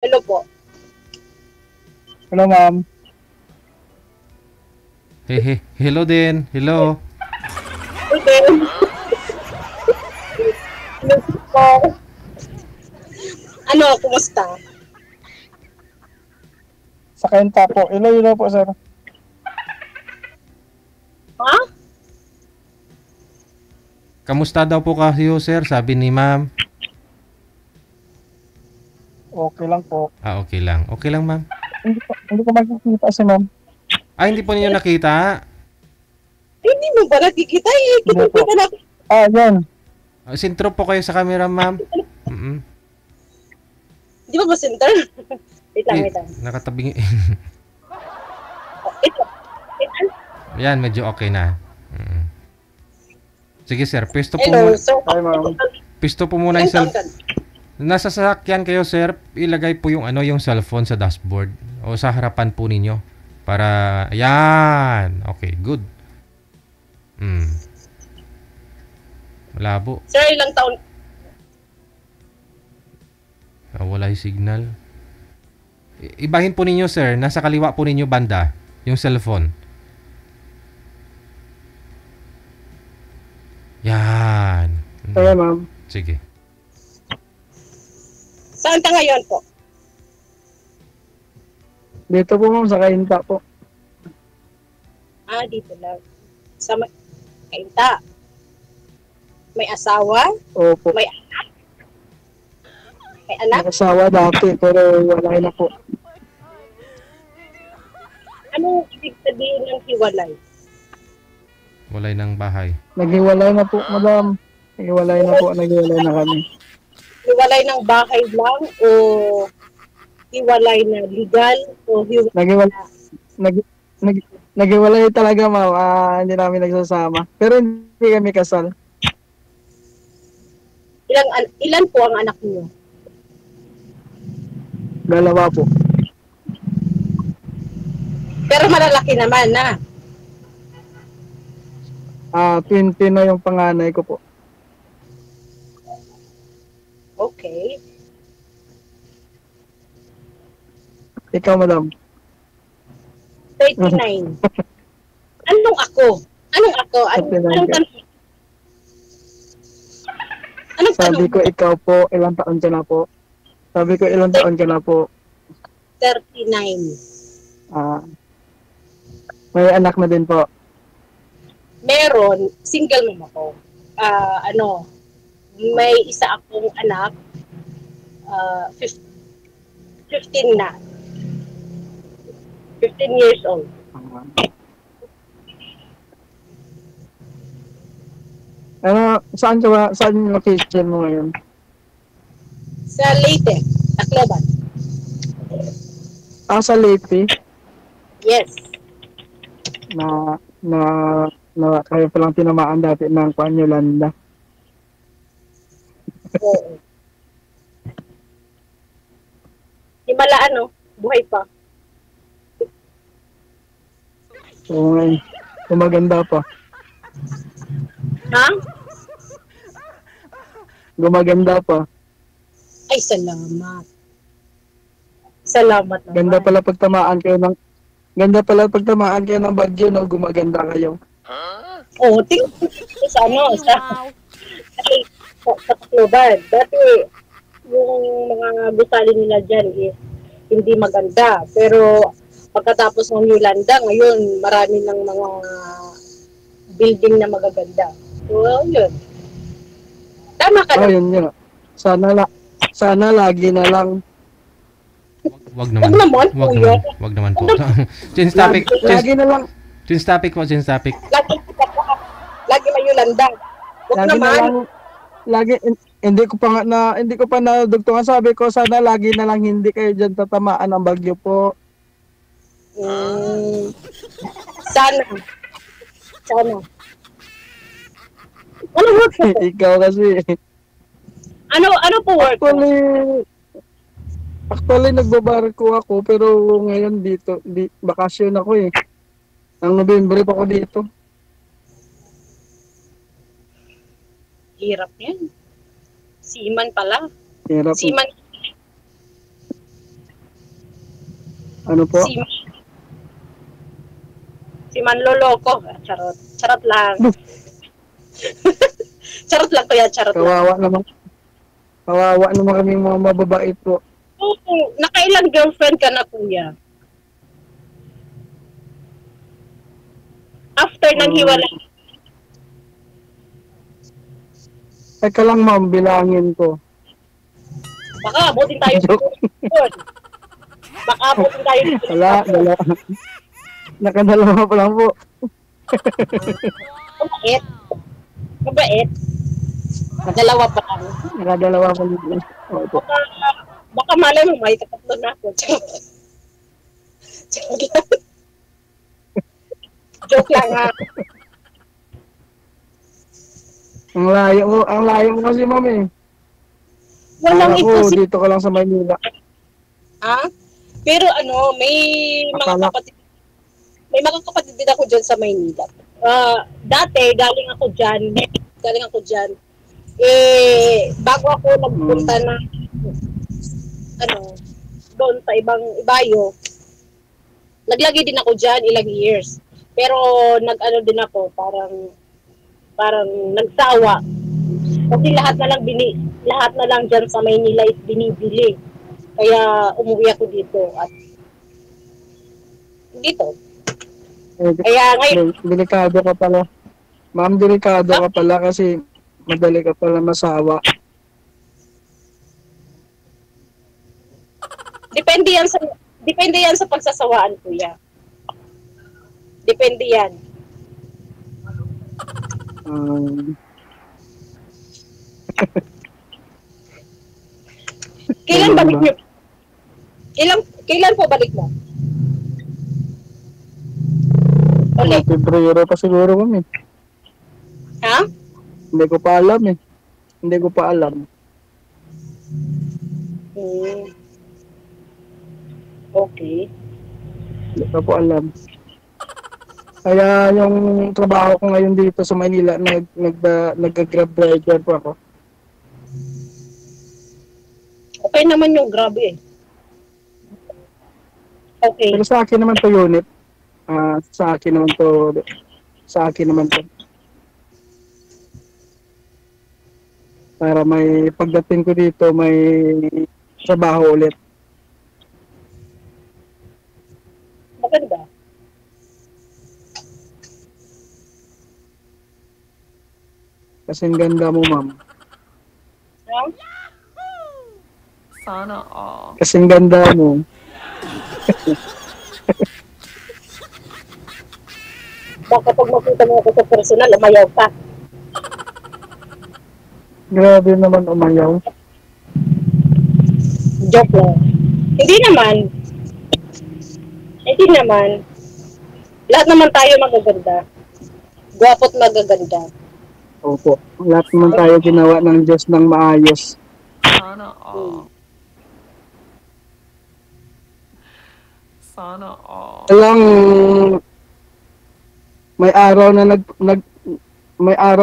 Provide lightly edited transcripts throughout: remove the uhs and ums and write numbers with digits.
Hello po. Hello, ma'am. Hello din. Hello. Okay. Hello po. Ano, kumusta? Sa Kenta po. Iloilo po, sir. Ha? Kamusta daw po kayo, sir? Sabi ni ma'am. Okay lang po. Okay lang. Okay lang, ma'am. Hindi ko makikita si ma'am. Hindi po ninyo nakita. Hindi mo ba nakikita eh? Hindi po. Kita na. Yan. Sintro po kayo sa camera, ma'am. Mm-mm. Di ba center? Wait lang, wait lang. Nakatabing. Oh, ito. Ito. Yan, medyo okay na. Mm. Sige, sir. Hello. So, Hi, ma'am. Pisto po muna yung Nasa sasakyan kayo, sir. Ilagay po yung yung cellphone sa dashboard o sa harapan po ninyo para yan. Okay, good. Malabo. Sir, ilang taon? Wala yung signal. Ibahin po ninyo, sir. Nasa kaliwa po ninyo banda yung cellphone. Yan. Kaya, ma'am. Sige. Saan ka ngayon po? Dito po, ma'am, sa Kenta po. Dito lang. Sa Kainta. May asawa? Opo. May anak? May anak? Nakasawa dati, pero wala na po. Anong ibig sabihin ng hiwalay? Walay ng bahay. Naghiwalay na po, madam. Naghiwalay na po. Naghiwalay na kami. Hiwalay ng bahay lang o hiwalay na legal o hiwalay? Naghiwalay. Nag, nag, naghiwalay talaga, ma'am. Hindi namin nagsasama. Pero hindi kami kasal. Ilan po ang anak niyo? Dalawa po. Pero malalaki naman na. 20 na yung panganay ko po. Okay. Ikaw, madam. 39. Anong ako? Anong ako? Anong tanong? Anong Sabi tanong? ko, ikaw po, ilang taon ka na po? Sabi ko, ilang taon ka na po? 39. May anak na din po. Meron, single mom ako. May isa akong anak, 15 na. 15 years old. Saan ka ba? Saan yung location mo ngayon? Sa Leyte, Tacloban. Sa Leyte, Yes. na, na, kayo palang tinamaan dati ng Yolanda. Oo. Himala ano, buhay pa. Oo ngayon, gumaganda pa. Ha? Gumaganda pa. Ay, salamat. Salamat naman. Ganda pala pagtamaan kayo ng bagyo, no? Gumaganda kayo. Oo, tingnan sa ano, sa Tacloban. Dati, yung mga gusali nila dyan is hindi maganda. Pero, pagkatapos ng Yolanda, ngayon, marami ng mga building na magaganda. So, yun. Tama ka na. Yun nga. Sana lagi na lang. Wag naman. Wag naman, Wag kuya. naman. Wag naman po. Change topic. Lagi na lang. Change topic po. Change topic. Lagi may Yolanda. Wag Lagi na naman. lang. Hindi ko pa nadugtungan. Sabi ko, sana lagi na lang hindi kayo dyan tatamaan ng bagyo po. Sana. Ano work mo po? Ikaw kasi. Ano po work mo? Actually, nagbabarko ako, pero ngayon bakasyon ako eh. Ang Nobyembre pa ako dito. Hirap yan. Seaman pala. Hirap. Seaman. Ano po? Si Manloloko. Charot. Charot lang. Charot lang kuya, charot lang. Kawawa naman. Kawawa naman kami mga mababait po. Oo, nakailang girlfriend ka na kuya? After nang hiwalay. Teka lang ma'am, bilangin ko. Baka abutin tayo dito. Baka abutin tayo dito. Wala, dalawa. Nakadalawa pa lang po. Mabait. Mabait. Dalawa pa lang. Nakadalawa pa lang. Opo. Baka malay mo, may tatlo na ako. Joke lang. Joke lang ha. Ang layo mo kasi ma'am eh. Walang Akala ko, imposible. dito ka lang sa Maynila. Ha? Pero ano, may mga Akala- kapatid. May mga kapatid din ako dyan sa Maynila. Dati, galing ako dyan. Bago ako nagpunta na, doon sa ibang ibayo, naglagi din ako dyan ilang years. Pero din ako, parang nagsawa. Kasi lahat na lang dyan sa Maynila is binibili. Kaya umuwi ako dito at dito. Kaya ngayon, Delikado ka pala. Ma'am, delikado ka pala kasi madali ka pala masawa. depende yan sa pagsasawaan, kuya. Depende yan. Kailan balik niyo? Kailan po balik mo? Ulit. Febrero pa siguro kami. Ha? Hindi ko pa alam eh. Hindi ko pa alam. Okay. Hindi ko po alam. Kaya yung trabaho ko ngayon dito sa Manila, nag-grab driver po ako. Okay naman yung grabe eh. Okay. Pero sa akin naman to unit. Sa akin naman to. Para may pagdating ko dito, may trabaho ulit. Maganda. Kasing ganda mo, ma'am. Ha? Sana all. Kasing ganda mo. Baka pag makita mo ako sa personal, umayaw ka. Grabe naman umayaw. Joke lang. Hindi naman. Lahat naman tayo magaganda. Gwapo't magaganda. Opo. Lahat naman tayo ginawa ng Diyos ng maayos. Sana all. Sana all. Alang may araw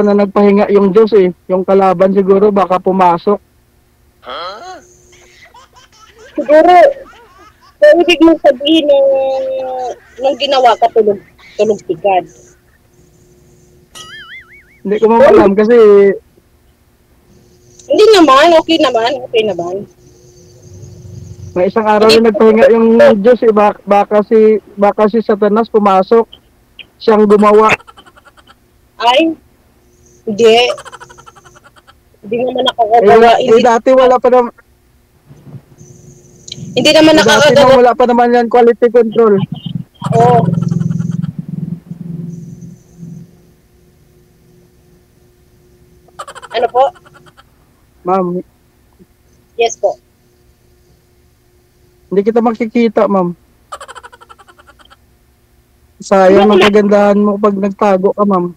na nagpahinga yung Diyos eh. Yung kalaban siguro baka pumasok. Siguro, kung ibig mong sabihin nung ginawa ka tulog tigad. Hindi ko alam kasi Hindi naman, okay naman. may isang araw na nagpahinga yung Diyos eh. Baka si Satanas pumasok. Siyang gumawa. Ay, hindi. Hindi naman nakakagawa. Dati wala pa naman. Hindi naman Dati nakakagawa. wala pa naman yan quality control. Oo. Ano po? Ma'am, Yes po. hindi kita makikita, ma'am. Sayang ang kagandahan mo pag nagtago ka, ma'am.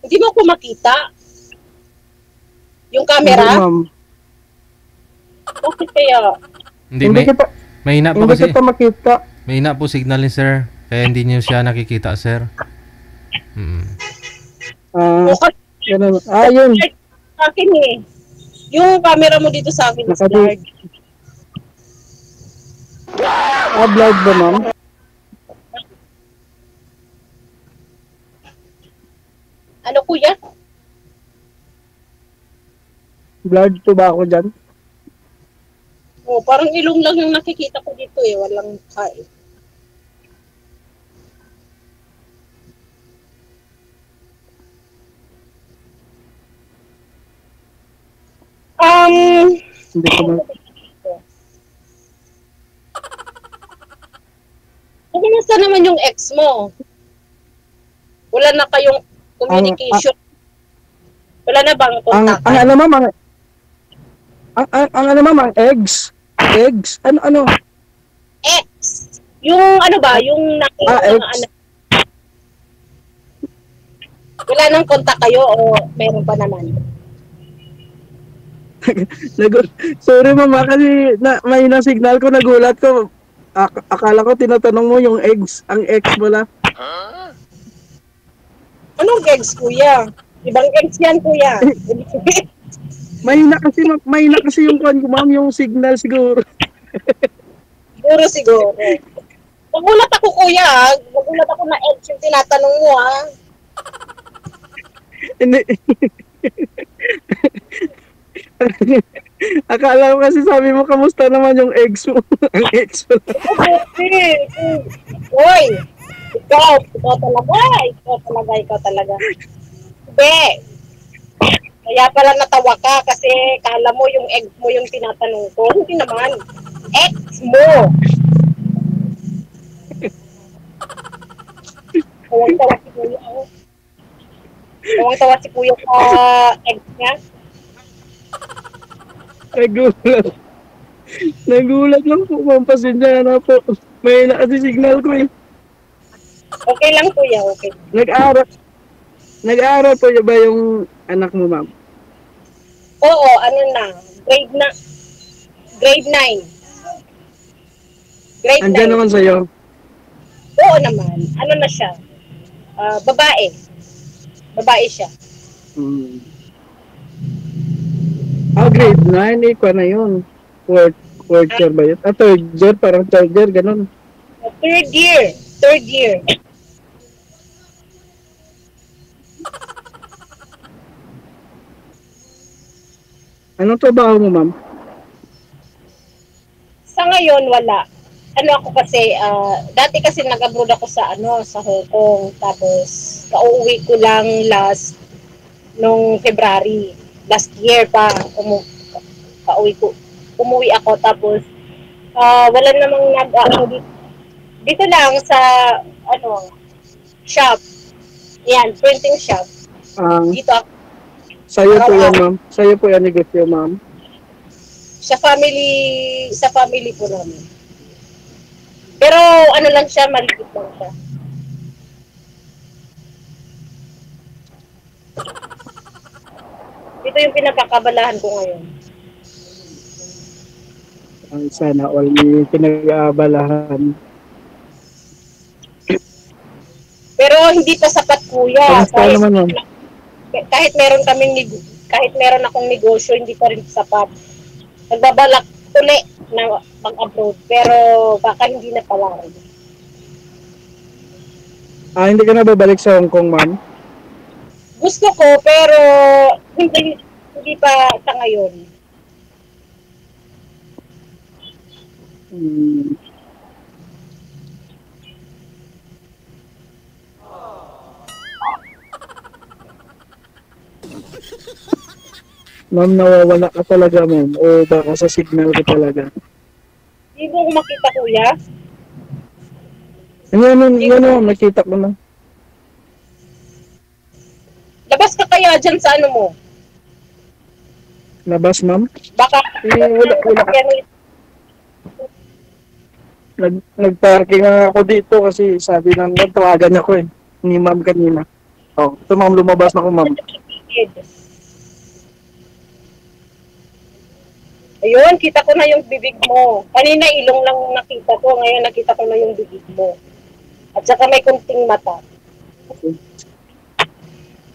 Hindi mo ako makita. Yung Hindi, camera? ma'am. Bakit kaya? Hindi, Hindi kita, mahina po hindi kasi. kita makita. Mahina po signal ni sir. Kaya hindi niyo siya nakikita, sir. Okay. Ganun. Yun. Sa akin eh. Yung camera mo dito sa akin is Nakadu- blurred. Blood ba, ma'am? Ano kuya? Blood po ba ako dyan? Oh, parang ilong lang yung nakikita ko dito eh. Walang mukha eh. Hindi ko ma... Kumusta naman yung ex mo? Wala na kayong communication? Wala na bang Ang kontakan? ano, ma'am, ang ano, ma'am, ang eggs. Eggs? Ano? Ex! Yung ano ba? Yung Ex. ano? Wala nang kontak kayo o meron pa naman? Sorry, ma'am, kasi may signal ko, nagulat ko. Akala ko tinatanong mo yung eggs. Ang eggs mo lang. Anong ex, kuya? Ibang ex yan, kuya. Mahina kasi yung kwan ko, ma'am, yung signal siguro. Siguro. Nagulat ako, kuya. Nagulat ako na ex yung tinatanong mo, ha? Hindi. Akala ko kasi sabi mo, kamusta naman yung eggs mo? Ang eggs mo lang. Hoy! Ikaw talaga. Hindi. Kaya pala natawa ka kasi kala mo yung ex mo yung tinatanong ko. Hindi naman. Ex mo. Tawang-tawa si kuya. Tawang-tawa si kuya sa ex niya. Nagulat lang po, ma'am. Pasensya na po. Mahina kasi signal ko eh. Okay lang kuya, okay. Nag-aaral po ba yung anak mo, ma'am? Oo, ano na. Grade 9. Grade 9. Andyan naman sa'yo. Oo naman. Ano na siya? Babae. Babae siya. Grade 9, ikaw na yun. Fourth year ba yun? Third year, parang third year, ganun. Third year. Anong trabaho mo, ma'am? Sa ngayon, wala. Ano ako kasi, dati kasi nag-abroad ako sa Hong Kong. Tapos, kauwi ko lang nung February. Last year pa, umuwi ako. Tapos, wala namang dito lang sa, shop. Yan, printing shop. Dito ako. Sa'yo po yan, ma'am. Sa'yo po yan negosyo, ma'am. Sa family po namin. Pero ano lang siya, maliit lang siya. Ito yung pinagkakabalahan ko ngayon. Sana all may pinag-aabalahan. Pero hindi pa sapat, kuya. Kahit meron akong negosyo, hindi pa rin sapat. Nagbabalak uli na mag-abroad, pero baka hindi na pala rin. Hindi ka na babalik sa Hong Kong, ma'am? Gusto ko, pero hindi pa sa ngayon. Ma'am, nawawala ka talaga, ma'am. O baka sa signal ko talaga. Hindi mo makita, kuya? Ano, nakita ko na. Labas ka kaya dyan sa ano mo? Labas, ma'am? Baka, Nag-parking nga ako dito kasi sabi ng tawagan ako eh. Ni ma'am kanina. Ito ma'am, lumabas na ako, ma'am. Ayun, kita ko na yung bibig mo. Kanina ilong lang nakita ko, ngayon nakita ko na yung bibig mo. At saka may kunting mata.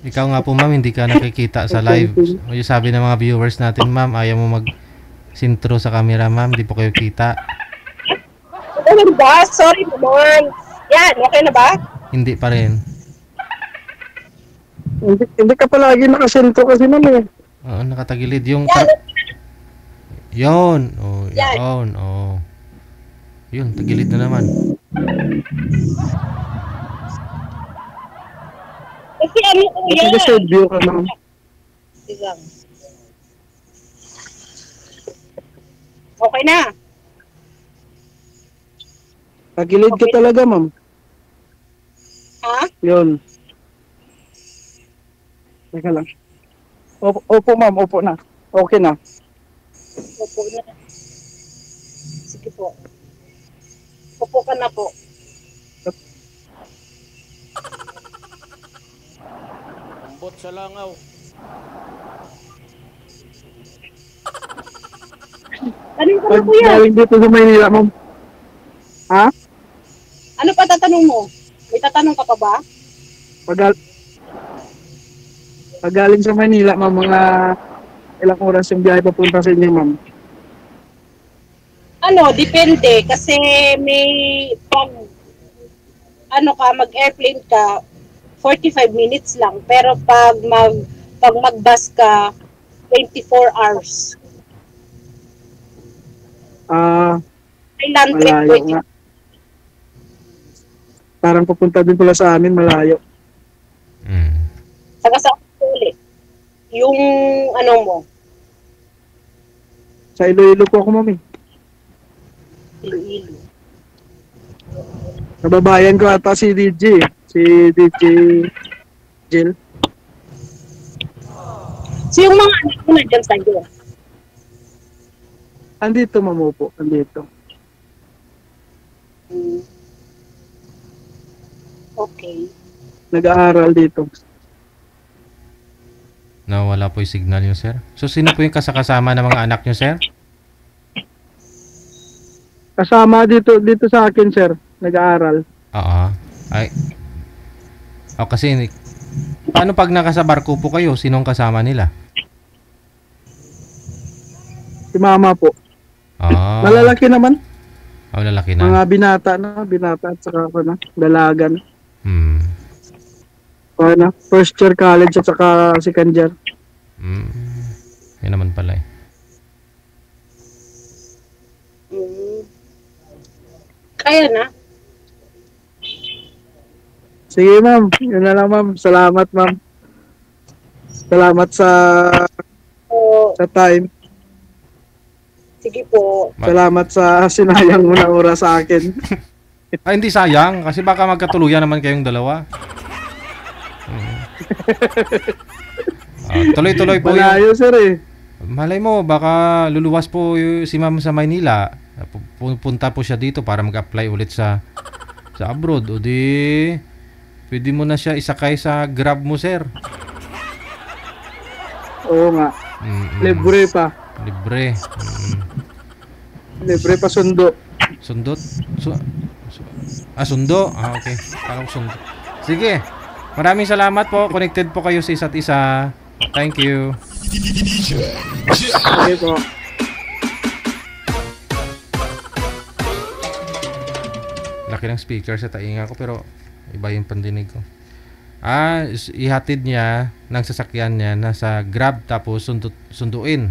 Ikaw nga po, ma'am, hindi ka nakikita sa live. Yung sabi ng mga viewers natin, ma'am, ayaw mo mag-sintro sa camera, ma'am. Hindi po kayo kita. ano ba? Sorry naman. Yan, okay na ba? Hindi pa rin. Hindi ka palagi nakasentro kasi ma'am eh. Oo, nakatagilid yung... Yan. Yun. Oh, Yan. yun. Oh. Yun, tagilid na naman. Kasi ano ko Kasi yan. side view ka ma'am. Sige lang. Okay na. Tagilid ka talaga ma'am. Ha? Yun. Teka lang. Opo ma'am, opo na. Okay na. Opo na. Sige po. Opo ka na po. Ambot sa langaw. Tanong ka na Pag po yan. galing dito sa Maynila ma'am. Ha? Ano pa tatanong mo? May tatanong ka pa ba? Pag galing sa Maynila ma'am, mga ilang oras yung biyahe papunta sa inyo ma'am. Ano, depende. Kasi may pag ano ka, mag-airplane ka, 45 minutes lang. Pero pag mag-bus ka, 24 hours. Island trip, Malayo nga. Parang papunta din pala sa amin, malayo. Saka sa ulit. Yung ano mo, Sa Iloilo po ako ma'am eh. Iloilo. Nababayan ko ata si DJ. Si DJ Jill. So yung mga anak mo nandiyan sa'yo. Andito ma'am po. Andito. Okay. Nag-aaral dito. Nawala po yung signal nyo, sir. So, sino po yung kasama ng mga anak nyo, sir? Kasama dito sa akin sir. Nag-aaral. Oo. Ay. O, kasi, paano pag nakasa barko po kayo? Sinong kasama nila? Si mama po. Ah. Malalaki naman. Oh, lalaki na. Mga binata na. Binata at saka ano, dalaga na. Ano, first year college at saka second year. Yun naman pala eh. Kaya na. Sige ma'am. Yun na lang ma'am. Salamat ma'am. Salamat So, sa time. sige po. Salamat sa sinayang mo na oras sa akin. Ay, hindi sayang. Kasi baka magkatuluyan naman kayong dalawa. Tuloy-tuloy po yung... Malayo sir eh. Malay mo, baka luluwas po si ma'am sa Maynila. Punta po siya dito para mag-apply ulit sa abroad. O di, pwede mo na siya isakay sa Grab mo, sir. Oo nga. Libre pa. Libre. Libre pa sundo. Sundot? Sundo? Ah, okay. Parang sundo. Sige. Maraming salamat po. Connected po kayo sa isa't isa. Thank you. Okay po. Laki ng speaker sa tainga ko pero iba yung pandinig ko. Ihatid niya ng sasakyan niya nasa Grab tapos sunduin.